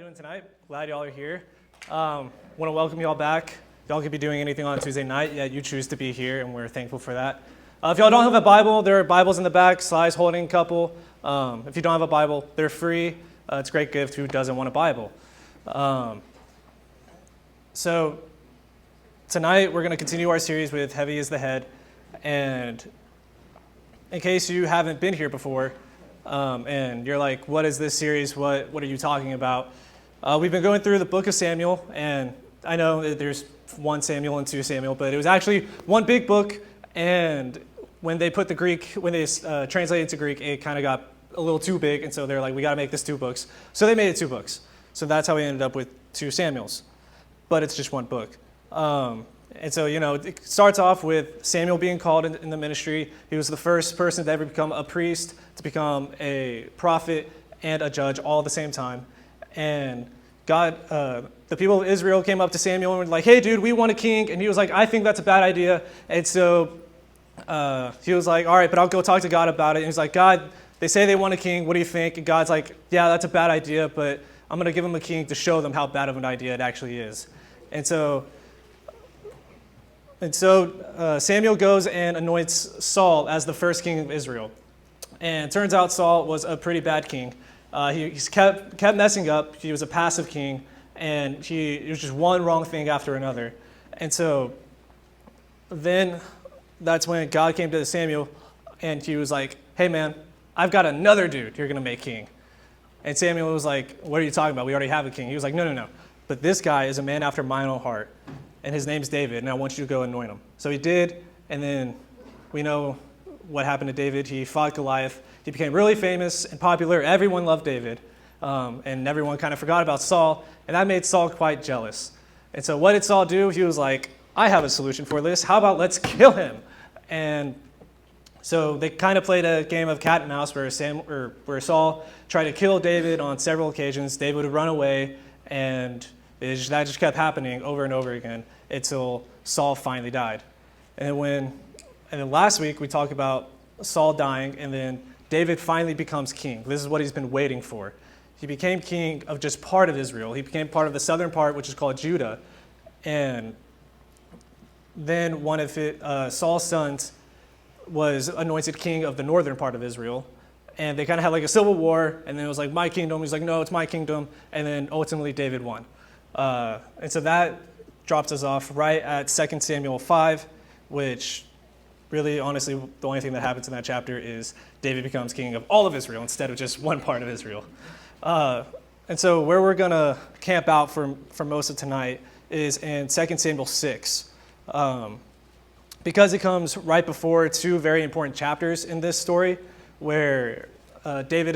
doing tonight? Glad y'all are here. Want to welcome y'all back. Y'all could be doing anything on Tuesday night, yet you choose to be here, and we're thankful for that. If y'all don't have a Bible, there are Bibles in the back. Sly's holding a couple. If you don't have a Bible, they're free. It's a great gift. Who doesn't want a Bible? So tonight we're going to continue our series with Heavy is the Head. And in case you haven't been here before, and you're like, what is this series? What are you talking about? We've been going through the book of Samuel, and I know that there's 1 Samuel and 2 Samuel, but it was actually one big book, and when they translated it to Greek, it kind of got a little too big, and so they're like, we got to make this 2 books. So they made it 2 books. So that's how we ended up with 2 Samuels, but it's just one book. And so, it starts off with Samuel being called in the ministry. He was the first person to ever become a priest, to become a prophet, and a judge all at the same time. And God, the people of Israel came up to Samuel and were like, hey, dude, we want a king. And he was like, I think that's a bad idea. And so he was like, all right, but I'll go talk to God about it. And he's like, God, they say they want a king. What do you think? And God's like, yeah, that's a bad idea, but I'm going to give them a king to show them how bad of an idea it actually is. And so Samuel goes and anoints Saul as the first king of Israel. And it turns out Saul was a pretty bad king. He's kept messing up. He was a passive king, and it was just one wrong thing after another. And so then that's when God came to Samuel, and he was like, hey, man, I've got another dude you're going to make king. And Samuel was like, what are you talking about? We already have a king. He was like, no. But this guy is a man after my own heart, and his name's David, and I want you to go anoint him. So he did, and then we know what happened to David. He fought Goliath. He became really famous and popular. Everyone loved David, and everyone kind of forgot about Saul, and that made Saul quite jealous. And so what did Saul do? He was like, I have a solution for this. How about let's kill him? And so they kind of played a game of cat and mouse where Saul tried to kill David on several occasions. David would run away, and that just kept happening over and over again until Saul finally died. And then last week we talked about Saul dying, and then David finally becomes king. This is what he's been waiting for. He became king of just part of Israel. He became part of the southern part, which is called Judah. And then one of Saul's sons was anointed king of the northern part of Israel. And they kind of had like a civil war, and then it was like, my kingdom. He's like, no, it's my kingdom. And then ultimately David won. And so that drops us off right at 2 Samuel 5, which really, honestly, the only thing that happens in that chapter is David becomes king of all of Israel instead of just one part of Israel. And so where we're going to camp out for most of tonight is in 2 Samuel 6. Because it comes right before 2 very important chapters in this story where David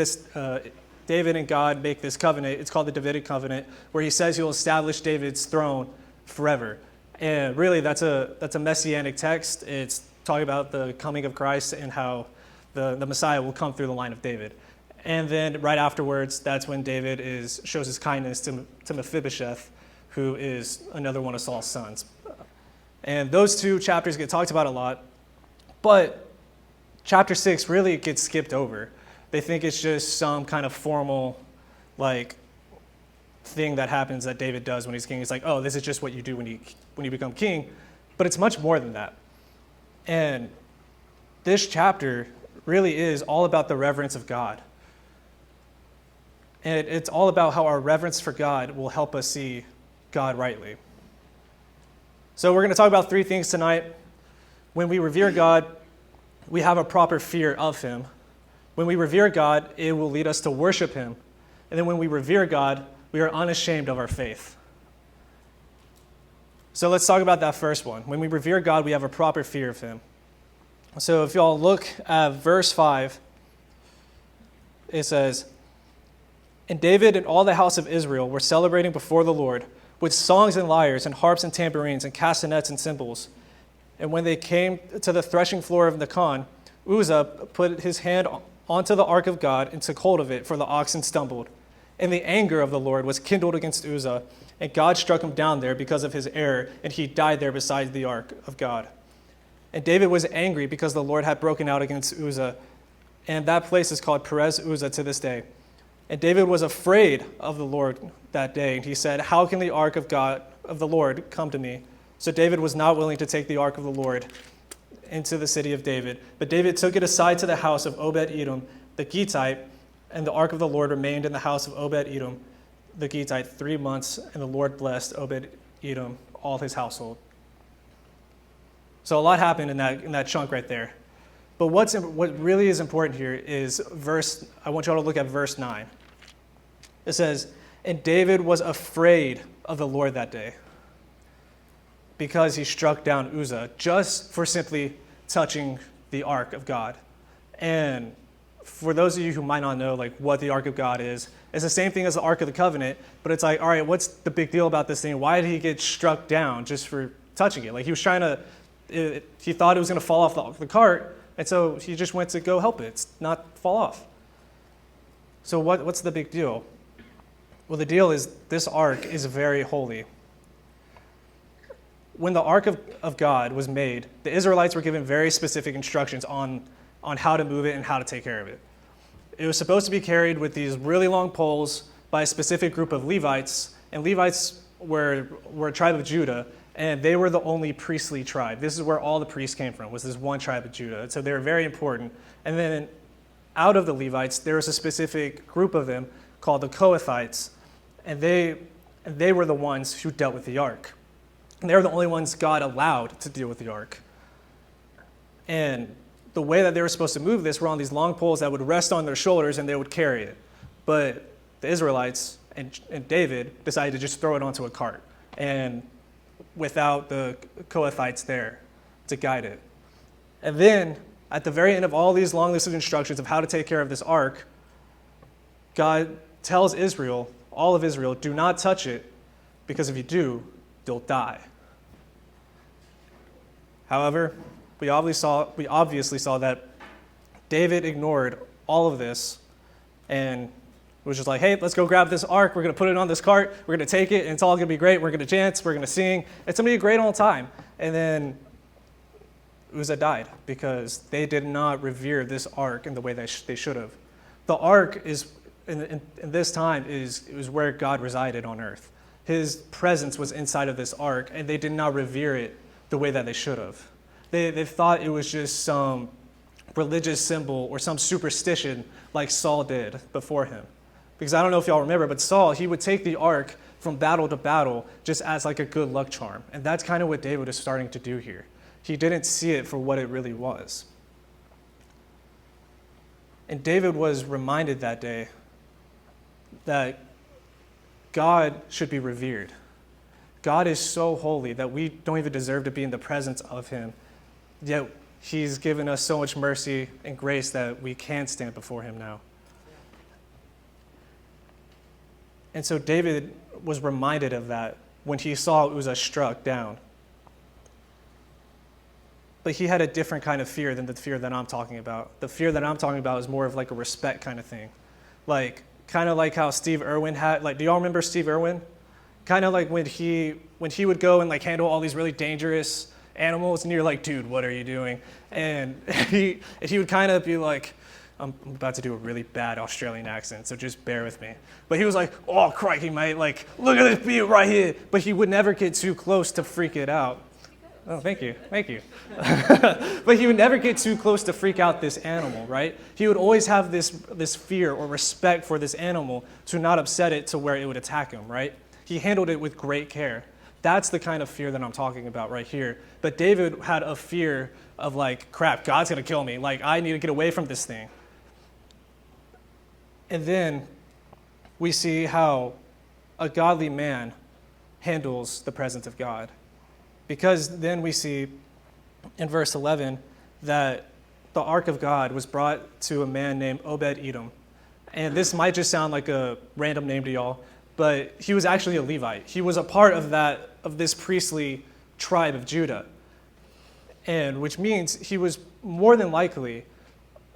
and God make this covenant. It's called the Davidic covenant, where he says he'll establish David's throne forever. And really, that's a messianic text. It's talking about the coming of Christ and how the Messiah will come through the line of David. And then right afterwards, that's when David shows his kindness to Mephibosheth, who is another one of Saul's sons. And those 2 chapters get talked about a lot, but chapter 6 really gets skipped over. They think it's just some kind of formal, thing that happens that David does when he's king. He's like, oh, this is just what you do when you become king. But it's much more than that. And this chapter really is all about the reverence of God. And it's all about how our reverence for God will help us see God rightly. So we're going to talk about 3 things tonight. When we revere God, we have a proper fear of him. When we revere God, it will lead us to worship him. And then when we revere God, we are unashamed of our faith. So let's talk about that first one. When we revere God, we have a proper fear of him. So if y'all look at verse 5, it says, and David and all the house of Israel were celebrating before the Lord with songs and lyres and harps and tambourines and castanets and cymbals. And when they came to the threshing floor of Nacon, Uzzah put his hand onto the ark of God and took hold of it, for the oxen stumbled. And the anger of the Lord was kindled against Uzzah, and God struck him down there because of his error, and he died there beside the ark of God. And David was angry because the Lord had broken out against Uzzah, and that place is called Perez Uzzah to this day. And David was afraid of the Lord that day. And he said, how can the ark of God, of the Lord, come to me? So David was not willing to take the ark of the Lord into the city of David. But David took it aside to the house of Obed-Edom, the Gittite, and the ark of the Lord remained in the house of Obed-Edom, the Gittite, 3 months, and the Lord blessed Obed-Edom, all his household. So a lot happened in that chunk right there. But what really is important here is I want y'all to look at verse 9. It says, and David was afraid of the Lord that day because he struck down Uzzah just for simply touching the ark of God. And for those of you who might not know like what the ark of God is, it's the same thing as the ark of the covenant, but it's like, all right, what's the big deal about this thing? Why did he get struck down just for touching it? Like he was trying to, he thought it was going to fall off the cart, and so he just went to go help it, not fall off. So what's the big deal? Well, the deal is this ark is very holy. When the ark of God was made, the Israelites were given very specific instructions on how to move it and how to take care of it. It was supposed to be carried with these really long poles by a specific group of Levites, and Levites were a tribe of Judah, and they were the only priestly tribe. This is where all the priests came from, was this one tribe of Judah. And so they were very important. And then out of the Levites, there was a specific group of them called the Kohathites, and they were the ones who dealt with the ark. And they were the only ones God allowed to deal with the ark. And the way that they were supposed to move this were on these long poles that would rest on their shoulders and they would carry it. But the Israelites and David decided to just throw it onto a cart, and without the Kohathites there to guide it. And then at the very end of all these long list of instructions of how to take care of this ark, God tells Israel, all of Israel, do not touch it, because if you do, you'll die. However, we obviously saw that David ignored all of this and was just like, hey, let's go grab this ark. We're going to put it on this cart. We're going to take it, and it's all going to be great. We're going to dance. We're going to sing. It's going to be a great old time. And then Uzzah died because they did not revere this ark in the way that they should have. The ark is, in this time, it was where God resided on earth. His presence was inside of this ark, and they did not revere it the way that they should have. They thought it was just some religious symbol or some superstition like Saul did before him. Because I don't know if y'all remember, but Saul, he would take the ark from battle to battle just as like a good luck charm. And that's kind of what David is starting to do here. He didn't see it for what it really was. And David was reminded that day that God should be revered. God is so holy that we don't even deserve to be in the presence of him. Yet he's given us so much mercy and grace that we can stand before him now. And so David was reminded of that when he saw Uzzah struck down. But he had a different kind of fear than the fear that I'm talking about. The fear that I'm talking about is more of like a respect kind of thing. Like, kind of like how Steve Irwin had, like, do y'all remember Steve Irwin? Kind of like when he would go and like handle all these really dangerous animals, and you're like, dude, what are you doing? And he would kind of be like, I'm about to do a really bad Australian accent, so just bear with me. But he was like, oh, crikey, mate, like, look at this beard right here. But he would never get too close to freak it out. Oh, thank you. But he would never get too close to freak out this animal, right? He would always have this fear or respect for this animal to not upset it to where it would attack him, right? He handled it with great care. That's the kind of fear that I'm talking about right here. But David had a fear of like, crap, God's going to kill me. Like, I need to get away from this thing. And then we see how a godly man handles the presence of God. Because then we see in verse 11 that the ark of God was brought to a man named Obed-Edom. And this might just sound like a random name to y'all, but he was actually a Levite. He was a part of this priestly tribe of Judah. And which means he was more than likely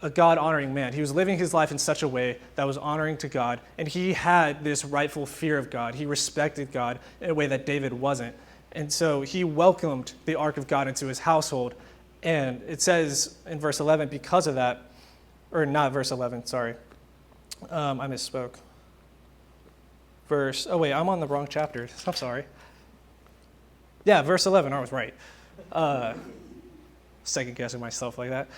a God-honoring man. He was living his life in such a way that was honoring to God, and he had this rightful fear of God. He respected God in a way that David wasn't. And so he welcomed the ark of God into his household. And it says in verse 11, because of that, or not verse 11, sorry. I misspoke. I'm on the wrong chapter. I'm sorry. Yeah, verse 11, I was right. Second guessing myself like that.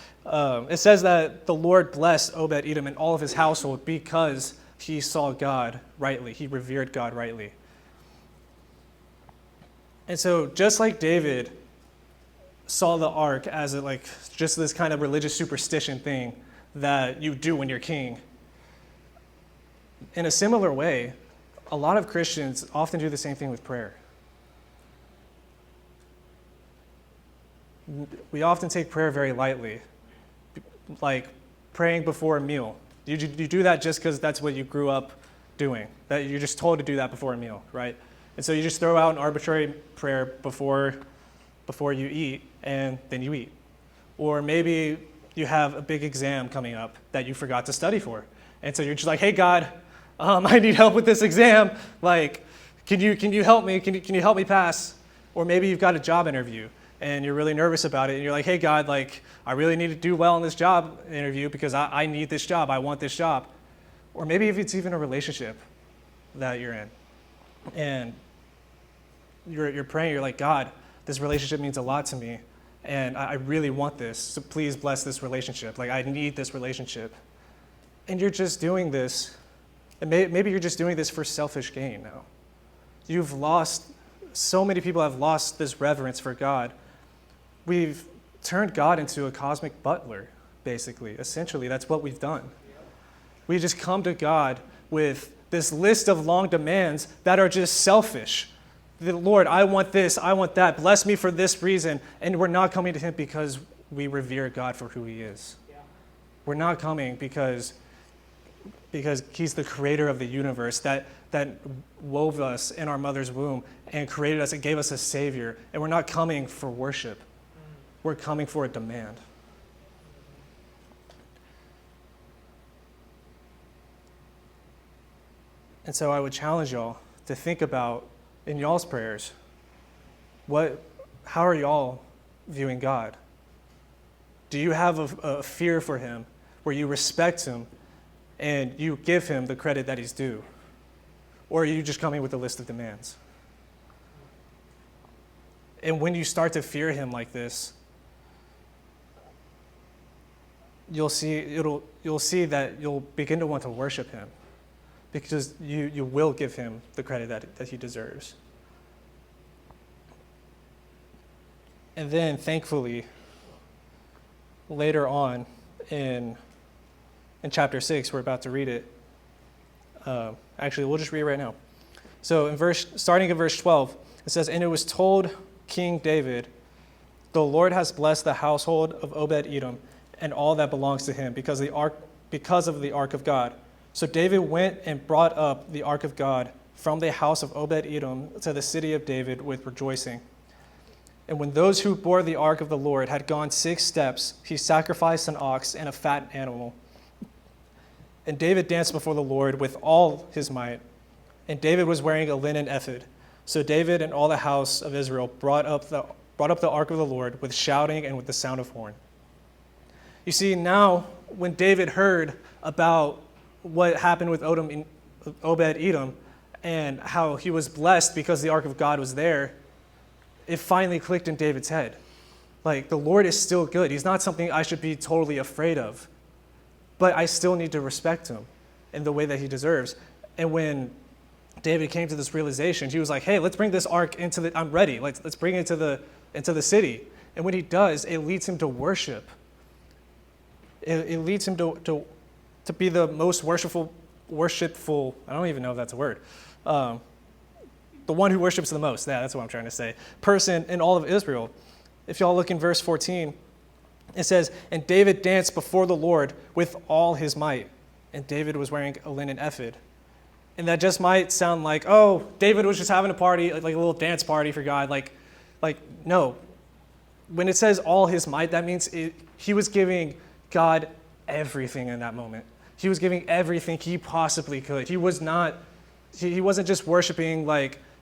It says that the Lord blessed Obed-Edom and all of his household because he saw God rightly. He revered God rightly. And so just like David saw the ark as just this kind of religious superstition thing that you do when you're king, in a similar way, a lot of Christians often do the same thing with prayer. We often take prayer very lightly, like praying before a meal. You do that just because that's what you grew up doing, that you're just told to do that before a meal, right? And so you just throw out an arbitrary prayer before you eat, and then you eat. Or maybe you have a big exam coming up that you forgot to study for. And so you're just like, hey, God, I need help with this exam. Like, can you help me? Can you help me pass? Or maybe you've got a job interview and you're really nervous about it, and you're like, hey, God, I really need to do well in this job interview because I need this job. I want this job. Or maybe if it's even a relationship that you're in, and you're praying, you're like, God, this relationship means a lot to me, and I really want this, so please bless this relationship. I need this relationship. And you're just doing this, and maybe you're just doing this for selfish gain now. So many people have lost this reverence for God. We've turned God into a cosmic butler, basically. Essentially, that's what we've done. We just come to God with this list of long demands that are just selfish. Lord, I want this, I want that, bless me for this reason. And we're not coming to him because we revere God for who he is. Yeah. We're not coming because he's the creator of the universe that wove us in our mother's womb and created us and gave us a savior. And we're not coming for worship. We're coming for a demand. And so I would challenge y'all to think about, in y'all's prayers, how are y'all viewing God? Do you have a fear for him where you respect him and you give him the credit that he's due? Or are you just coming with a list of demands? And when you start to fear him like this, you'll see that you'll begin to want to worship him, because you will give him the credit that he deserves. And then, thankfully, later on in chapter 6, we're about to read it. Actually, we'll just read it right now. So starting in verse 12, it says, "And it was told King David, the Lord has blessed the household of Obed-Edom and all that belongs to him because of the ark of God. So David went and brought up the ark of God from the house of Obed-Edom to the city of David with rejoicing. And when those who bore the ark of the Lord had gone 6 steps, he sacrificed an ox and a fat animal. And David danced before the Lord with all his might. And David was wearing a linen ephod. So David and all the house of Israel brought up the ark of the Lord with shouting and with the sound of horn." You see, now when David heard about what happened with Obed-Edom and how he was blessed because the ark of God was there, it finally clicked in David's head. The Lord is still good. He's not something I should be totally afraid of, but I still need to respect him in the way that he deserves. And when David came to this realization, he was like, hey, let's bring this ark I'm ready. Let's bring it into the city. And when he does, it leads him to worship. It leads him to be the most worshipful, I don't even know if that's a word, the one who worships the most, that's what I'm trying to say, person in all of Israel. If y'all look in verse 14, it says, "And David danced before the Lord with all his might." And David was wearing a linen ephod. And that just might sound like, oh, David was just having a party, like a little dance party for God. No. When it says all his might, that means he was giving God everything in that moment. He was giving everything he possibly could. He wasn't just worshiping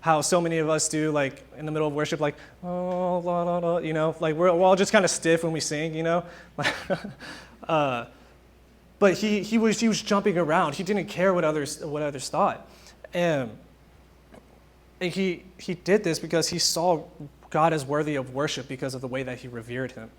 how so many of us do, in the middle of worship, oh, la, la, la, we're all just kind of stiff when we sing, But he was jumping around. He didn't care what others thought. And he did this because he saw God as worthy of worship because of the way that he revered him.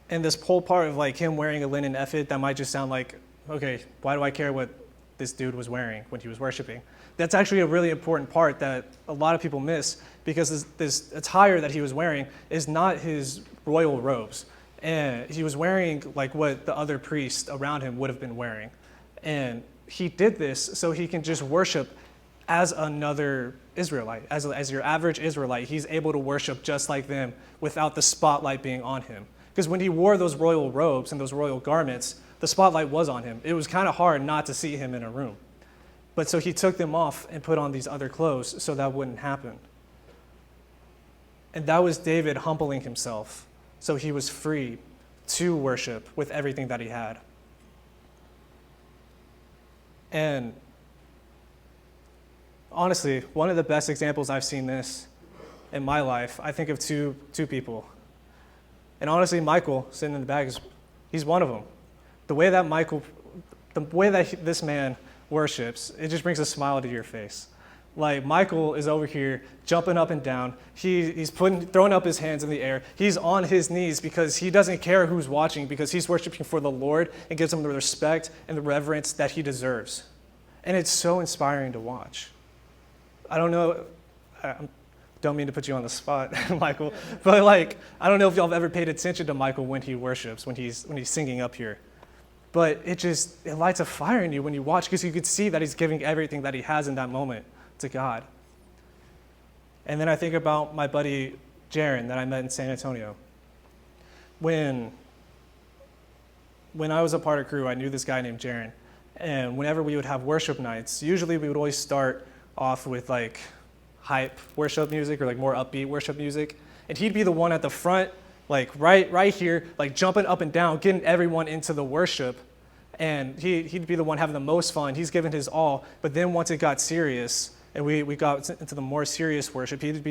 And this whole part of like him wearing a linen ephod, that might just sound like, okay, why do I care what this dude was wearing when he was worshiping? That's actually a really important part that a lot of people miss, because this attire that he was wearing is not his royal robes. And he was wearing like what the other priests around him would have been wearing. And he did this so he can just worship as another Israelite, as your average Israelite. He's able to worship just like them without the spotlight being on him. Because when he wore those royal robes and those royal garments, the spotlight was on him. It was kind of hard not to see him in a room. But so he took them off and put on these other clothes so that wouldn't happen. And that was David humbling himself, so he was free to worship with everything that he had. And honestly, one of the best examples I've seen this in my life, I think of two people. And honestly, Michael, sitting in the back, he's one of them. The way that this man worships, it just brings a smile to your face. Like, Michael is over here jumping up and down. He's throwing up his hands in the air. He's on his knees because he doesn't care who's watching, because he's worshiping for the Lord and gives him the respect and the reverence that he deserves. And it's so inspiring to watch. I don't know, don't mean to put you on the spot, Michael, but like, I don't know if y'all have ever paid attention to Michael when he worships, when he's singing up here. But it lights a fire in you when you watch, because you could see that he's giving everything that he has in that moment to God. And then I think about my buddy Jaron that I met in San Antonio. When I was a part of crew, I knew this guy named Jaron. And whenever we would have worship nights, usually we would always start off with like hype worship music or like more upbeat worship music. And he'd be the one at the front, like right here, like jumping up and down, getting everyone into the worship. And he'd be the one having the most fun. He's giving his all. But then once it got serious and we got into the more serious worship, he'd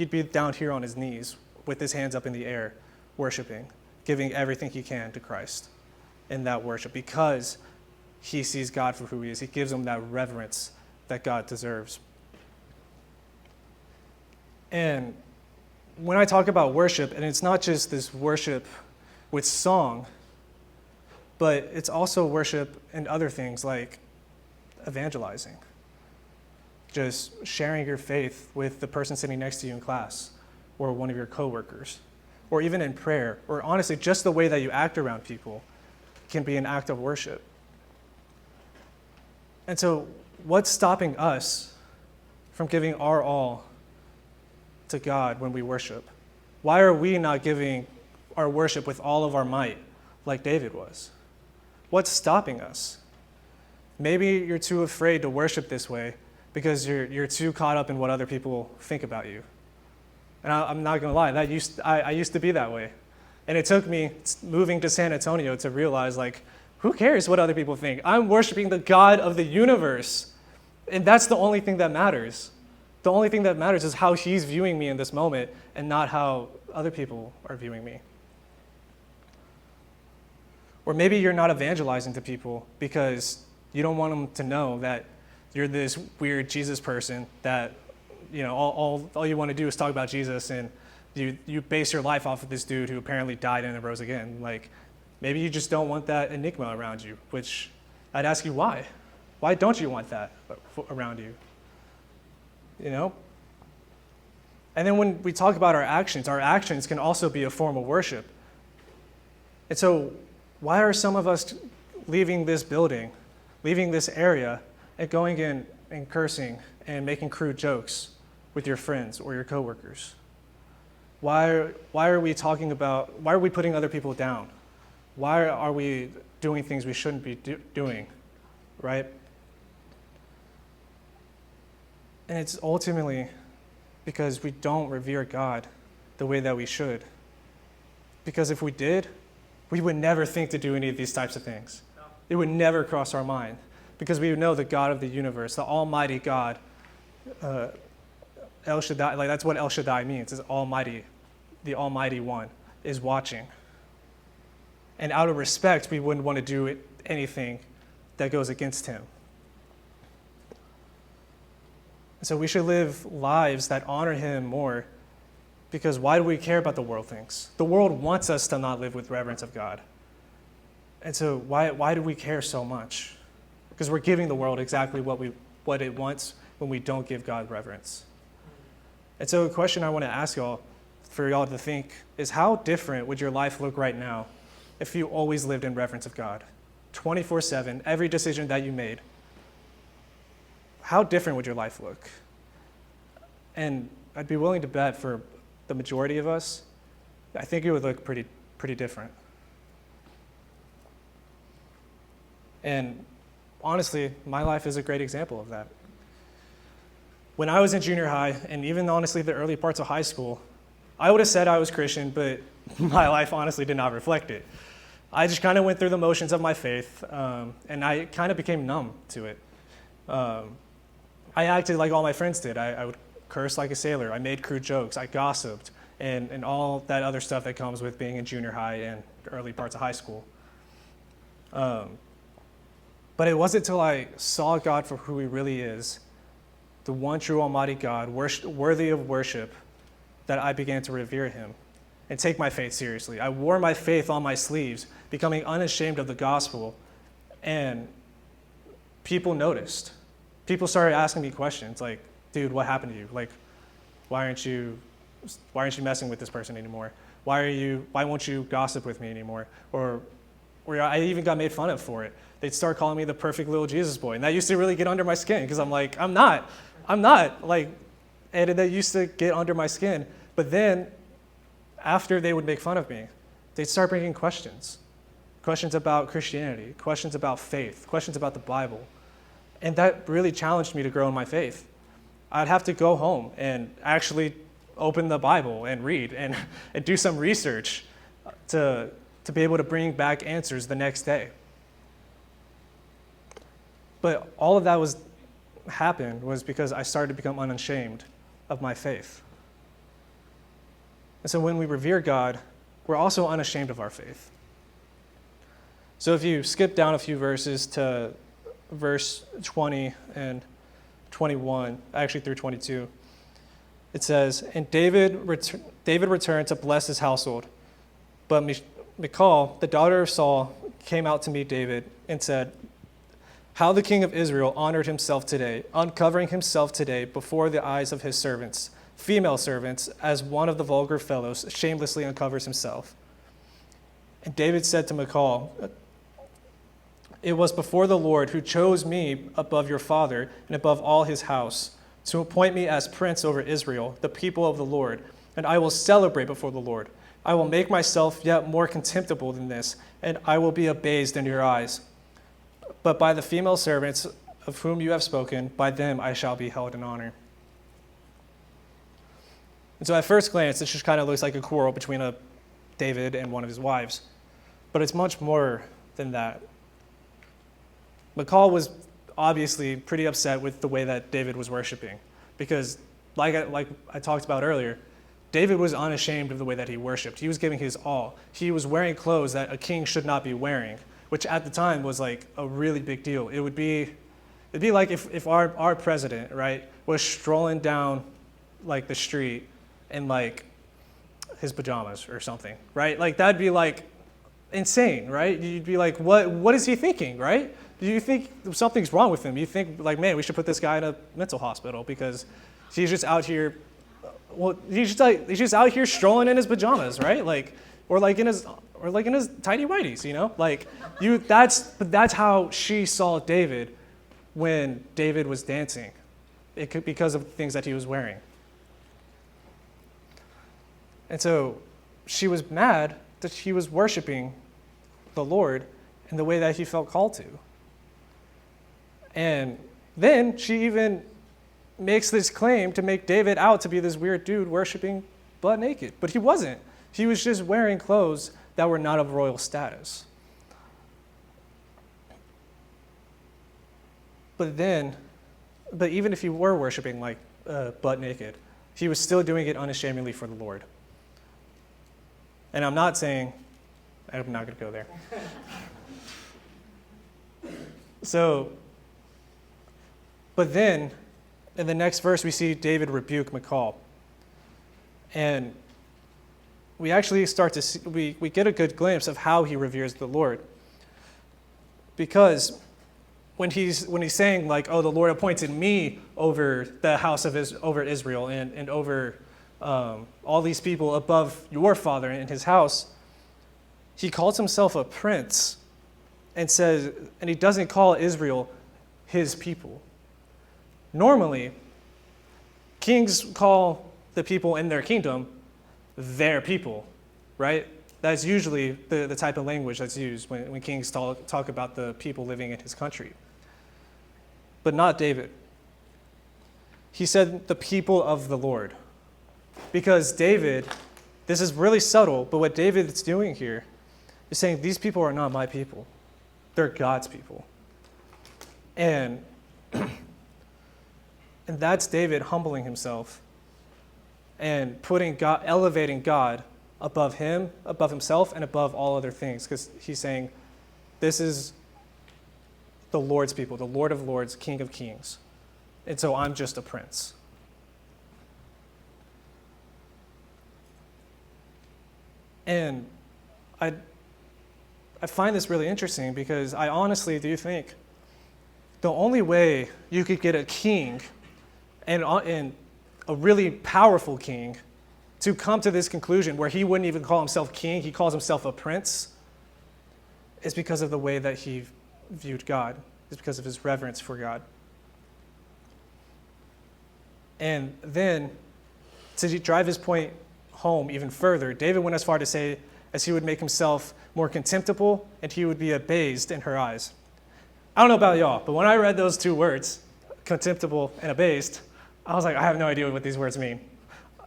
be down here on his knees with his hands up in the air, worshiping, giving everything he can to Christ in that worship, because he sees God for who he is. He gives him that reverence that God deserves. And when I talk about worship, and it's not just this worship with song, but it's also worship in other things like evangelizing, just sharing your faith with the person sitting next to you in class or one of your coworkers, or even in prayer, or honestly, just the way that you act around people can be an act of worship. And so what's stopping us from giving our all to God when we worship? Why are we not giving our worship with all of our might like David was? What's stopping us? Maybe you're too afraid to worship this way because you're too caught up in what other people think about you. And I'm not going to lie, I used to be that way. And it took me moving to San Antonio to realize, like, who cares what other people think? I'm worshiping the God of the universe. And that's the only thing that matters. The only thing that matters is how he's viewing me in this moment and not how other people are viewing me. Or maybe you're not evangelizing to people because you don't want them to know that you're this weird Jesus person that, you know, all you want to do is talk about Jesus, and you base your life off of this dude who apparently died and rose again. Like, maybe you just don't want that enigma around you, which I'd ask you why. Why don't you want that around you? You know? And then when we talk about our actions can also be a form of worship. And so why are some of us leaving this building, leaving this area, and going in and cursing and making crude jokes with your friends or your coworkers? Why are we putting other people down? Why are we doing things we shouldn't be doing, right? And it's ultimately because we don't revere God the way that we should. Because if we did, we would never think to do any of these types of things. It would never cross our mind, because we would know the God of the universe, the Almighty God, El Shaddai, like that's what El Shaddai means, is Almighty, the Almighty One, is watching. And out of respect, we wouldn't want to do anything that goes against him. So we should live lives that honor him more, because why do we care about the world thinks? The world wants us to not live with reverence of God. And so why do we care so much? Because we're giving the world exactly what it wants when we don't give God reverence. And so a question I want to ask y'all, for y'all to think, is how different would your life look right now if you always lived in reverence of God? 24/7, every decision that you made. How different would your life look? And I'd be willing to bet for the majority of us, I think it would look pretty different. And honestly, my life is a great example of that. When I was in junior high, and even honestly the early parts of high school, I would have said I was Christian, but my life honestly did not reflect it. I just kind of went through the motions of my faith, and I kind of became numb to it. I acted like all my friends did. I would curse like a sailor. I made crude jokes. I gossiped, and all that other stuff that comes with being in junior high and early parts of high school. But it wasn't until I saw God for who he really is, the one true almighty God, worthy of worship, that I began to revere him and take my faith seriously. I wore my faith on my sleeves, becoming unashamed of the gospel, and people noticed. People started asking me questions like, dude, what happened to you? Like, why aren't you messing with this person anymore? Why won't you gossip with me anymore? Or I even got made fun of for it. They'd start calling me the perfect little Jesus boy. And that used to really get under my skin, because I'm like, I'm not. Like, and that used to get under my skin. But then, after they would make fun of me, they'd start bringing questions. Questions about Christianity, questions about faith, questions about the Bible. And that really challenged me to grow in my faith. I'd have to go home and actually open the Bible and read and do some research to be able to bring back answers the next day. But all of that happened was because I started to become unashamed of my faith. And so when we revere God, we're also unashamed of our faith. So if you skip down a few verses to verse 20 and 21, actually through 22, it says, "And David returned to bless his household. But Michal, the daughter of Saul, came out to meet David and said, 'How the king of Israel honored himself today, uncovering himself today before the eyes of his servants, female servants, as one of the vulgar fellows shamelessly uncovers himself.' And David said to Michal, 'It was before the Lord who chose me above your father and above all his house, to appoint me as prince over Israel, the people of the Lord, and I will celebrate before the Lord. I will make myself yet more contemptible than this, and I will be abased in your eyes. But by the female servants of whom you have spoken, by them I shall be held in honor.'" And so at first glance, this just kind of looks like a quarrel between David and one of his wives. But it's much more than that. Michal was obviously pretty upset with the way that David was worshiping, because like I talked about earlier, David was unashamed of the way that he worshiped. He was giving his all. He was wearing clothes that a king should not be wearing, which at the time was like a really big deal. It'd be like if our president, right, was strolling down like the street in like his pajamas or something, right? Like that'd be like insane, right? You'd be like, what is he thinking, right? Do you think something's wrong with him? You think like, man, we should put this guy in a mental hospital because he's just out here. Well, he's just out here strolling in his pajamas, right? Like, or like in his tidy whities, you know? Like that's how she saw David when David was dancing. It could because of the things that he was wearing. And so she was mad that he was worshiping the Lord in the way that he felt called to. And then she even makes this claim to make David out to be this weird dude worshiping butt naked. But he wasn't. He was just wearing clothes that were not of royal status. But even if he were worshiping like butt naked, he was still doing it unashamedly for the Lord. And I'm not saying, I'm not going to go there. So, but then, in the next verse, we see David rebuke Michal. And we actually start to see, we get a good glimpse of how he reveres the Lord. Because when he's saying, like, oh, the Lord appointed me over the house of over Israel and over all these people above your father in his house, he calls himself a prince and says, and he doesn't call Israel his people. Normally, kings call the people in their kingdom their people, right? That's usually the type of language that's used when kings talk about the people living in his country. But not David. He said the people of the Lord. Because David, this is really subtle, but what David is doing here is saying these people are not my people. They're God's people. And that's David humbling himself and putting God, elevating God above him, above himself, and above all other things. Because he's saying, this is the Lord's people, the Lord of lords, King of kings. And so I'm just a prince. And I find this really interesting because I honestly do think the only way you could get a king and a really powerful king to come to this conclusion where he wouldn't even call himself king, he calls himself a prince, is because of the way that he viewed God, is because of his reverence for God. And then, to drive his point home even further, David went as far to say as he would make himself more contemptible and he would be abased in her eyes. I don't know about y'all, but when I read those two words, contemptible and abased, I was like, I have no idea what these words mean.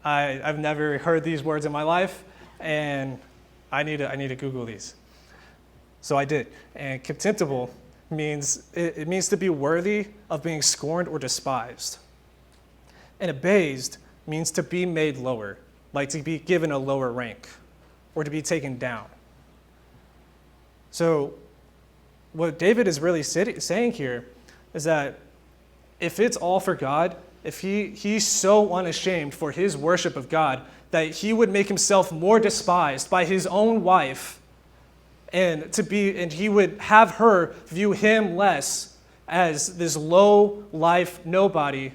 I've never heard these words in my life, and I need to Google these. So I did. And contemptible means, it means to be worthy of being scorned or despised. And abased means to be made lower, like to be given a lower rank or to be taken down. So what David is really saying here is that if it's all for God, if he's so unashamed for his worship of God that he would make himself more despised by his own wife and he would have her view him less as this low life nobody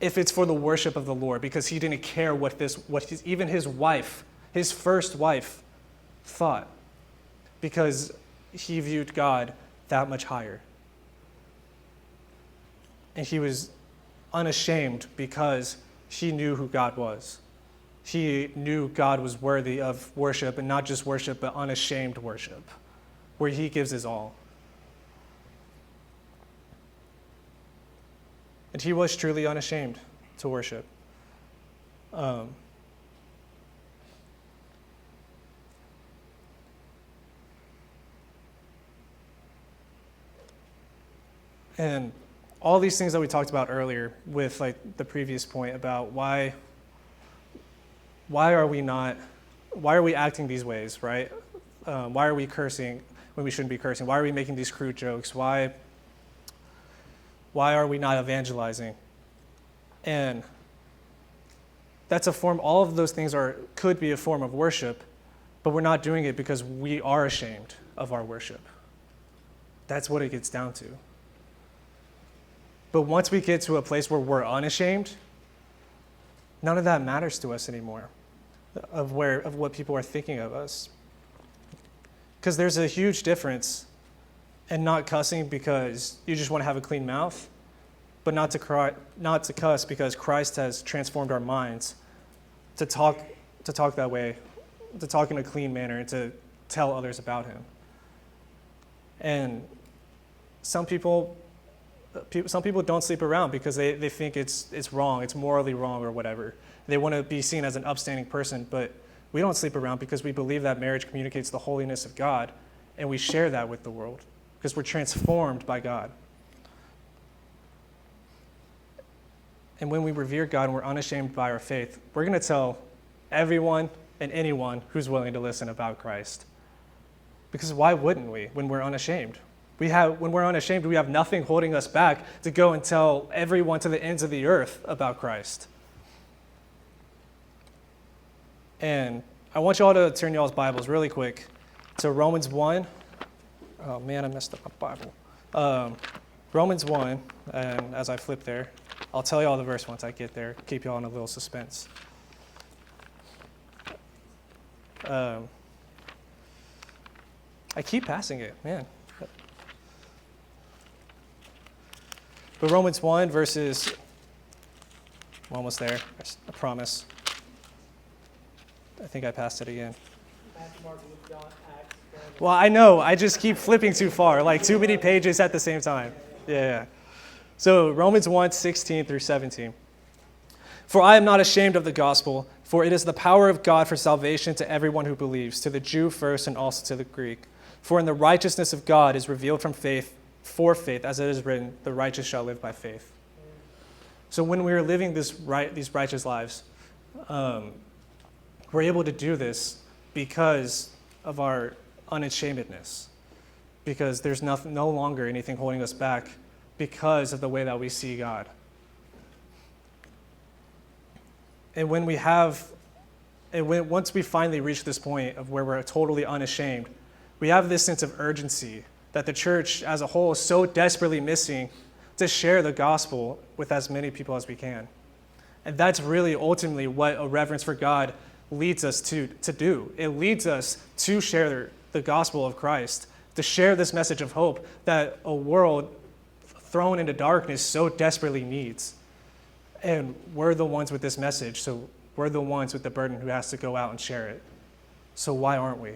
if it's for the worship of the Lord, because he didn't care even his wife, his first wife, thought, because he viewed God that much higher. And he was unashamed because he knew who God was. He knew God was worthy of worship, and not just worship, but unashamed worship, where he gives his all. And he was truly unashamed to worship. And all these things that we talked about earlier with like the previous point about why are we acting these ways, right? Why are we cursing when we shouldn't be cursing? Why are we making these crude jokes? Why are we not evangelizing? And that's a form, all of those things could be a form of worship, but we're not doing it because we are ashamed of our worship. That's what it gets down to. But once we get to a place where we're unashamed, none of that matters to us anymore, of what people are thinking of us. Because there's a huge difference in not cussing because you just want to have a clean mouth, but not to cuss because Christ has transformed our minds to talk that way, to talk in a clean manner, and to tell others about him. And some people don't sleep around because they think it's wrong, it's morally wrong or whatever. They want to be seen as an upstanding person, but we don't sleep around because we believe that marriage communicates the holiness of God, and we share that with the world because we're transformed by God. And when we revere God and we're unashamed by our faith, we're going to tell everyone and anyone who's willing to listen about Christ. Because why wouldn't we when we're unashamed? When we're unashamed, we have nothing holding us back to go and tell everyone to the ends of the earth about Christ. And I want you all to turn y'all's Bibles really quick to Romans 1. Oh man, I messed up my Bible. Romans 1, and as I flip there, I'll tell y'all the verse once I get there, keep y'all in a little suspense. I keep passing it, man. But Romans 1 verses, I'm almost there, I promise. I think I passed it again. Well, I know, I just keep flipping too far, like too many pages at the same time. Yeah. So Romans 1, 16 through 17. For I am not ashamed of the gospel, for it is the power of God for salvation to everyone who believes, to the Jew first and also to the Greek. For in the righteousness of God is revealed from faith, for faith, as it is written, the righteous shall live by faith. So when we are living these righteous lives, we're able to do this because of our unashamedness, because there's no longer anything holding us back because of the way that we see God. And once we finally reach this point of where we're totally unashamed, we have this sense of urgency that the church as a whole is so desperately missing to share the gospel with as many people as we can. And that's really ultimately what a reverence for God leads us to do. It leads us to share the gospel of Christ, to share this message of hope that a world thrown into darkness so desperately needs. And we're the ones with this message, so we're the ones with the burden who has to go out and share it. So why aren't we?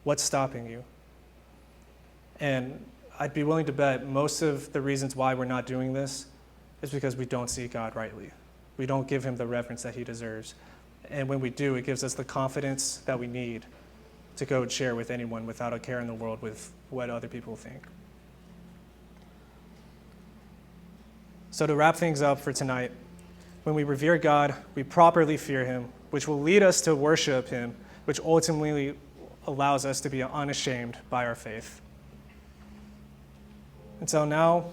What's stopping you? And I'd be willing to bet most of the reasons why we're not doing this is because we don't see God rightly. We don't give him the reverence that he deserves. And when we do, it gives us the confidence that we need to go and share with anyone without a care in the world with what other people think. So to wrap things up for tonight, when we revere God, we properly fear him, which will lead us to worship him, which ultimately allows us to be unashamed by our faith. And so now,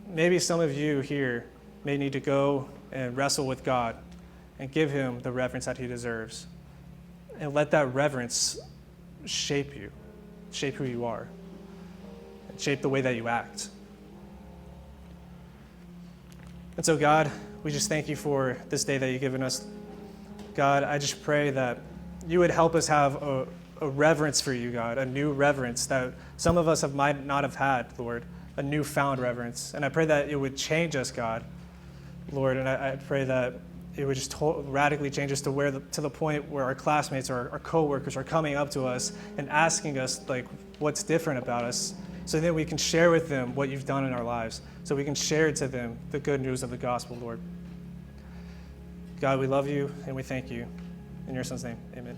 maybe some of you here may need to go and wrestle with God and give him the reverence that he deserves. And let that reverence shape you, shape who you are, and shape the way that you act. And so God, we just thank you for this day that you've given us. God, I just pray that you would help us have a reverence for you, God, a new reverence that some of us might not have had, Lord, a newfound reverence. And I pray that it would change us, God, Lord, and I pray that it would just radically change us to the point where our classmates or our coworkers are coming up to us and asking us, like, what's different about us, so that we can share with them what you've done in our lives, so we can share to them the good news of the gospel, Lord. God, we love you and we thank you. In your son's name, amen.